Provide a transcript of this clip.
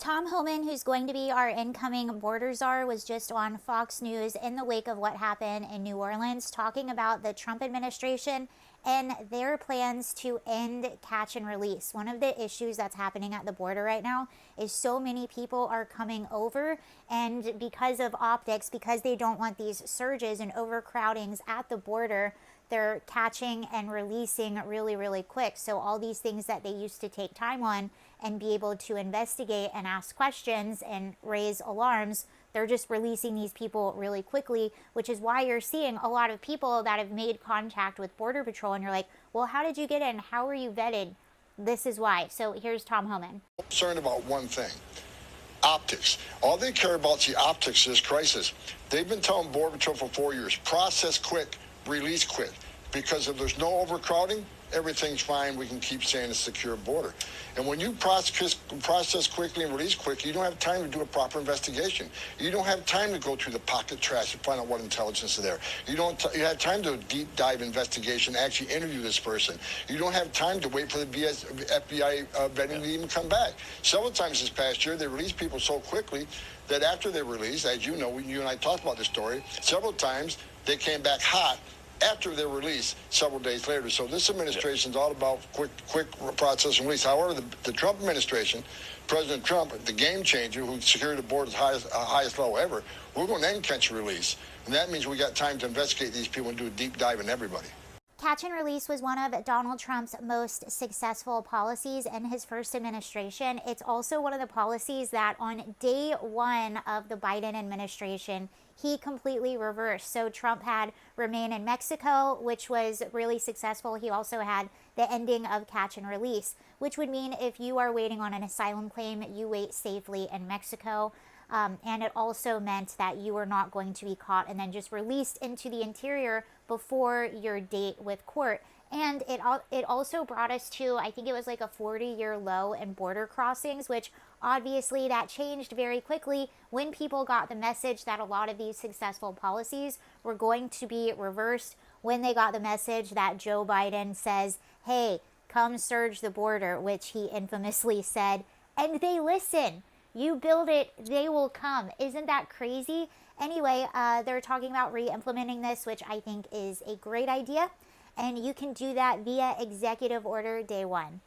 Tom Homan, who's going to be our incoming border czar, was just on Fox News in the wake of what happened in New Orleans, talking about the Trump administration and their plans to end catch and release. One of the issues that's happening at the border right now is so many people are coming over, and because of optics, because they don't want these surges and overcrowdings at the border, they're catching and releasing really, really quick. So all these things that they used to take time on and be able to investigate and ask questions and raise alarms, they're just releasing these people really quickly, which is why you're seeing a lot of people that have made contact with Border Patrol and you're like, well, how did you get in? How were you vetted? This is why. So here's Tom Homan. Concerned about one thing: optics. All they care about is the optics of this crisis. They've been telling Border Patrol for 4 years, process quick, release quick. Because if there's no overcrowding, everything's fine. We can keep saying a secure border. And when you process quickly and release quickly, you don't have time to do a proper investigation. You don't have time to go through the pocket trash and find out what intelligence is there. You have time to do a deep dive investigation, actually interview this person. You don't have time to wait for the FBI vetting to even come back. Several times this past year, they released people so quickly that after they released, as you know, you and I talked about this story, several times they came back hot after their release several days later. So this administration is all about quick process and release. However, the Trump administration, President Trump, the game changer who secured the border's highest level ever, we're going to end catch and release. And that means we got time to investigate these people and do a deep dive in everybody. Catch and release was one of Donald Trump's most successful policies in his first administration. It's also one of the policies that on day one of the Biden administration, he completely reversed. So Trump had remain in Mexico, which was really successful. He also had the ending of catch and release, which would mean if you are waiting on an asylum claim, you wait safely in Mexico. And it also meant that you were not going to be caught and then just released into the interior before your date with court. And it also brought us to, I think it was like a 40-year low in border crossings, which obviously that changed very quickly when people got the message that a lot of these successful policies were going to be reversed, when they got the message that Joe Biden says, hey, come surge the border, which he infamously said, and they listen. You build it, they will come. Isn't that crazy? Anyway, they're talking about re-implementing this, which I think is a great idea. And you can do that via executive order day one.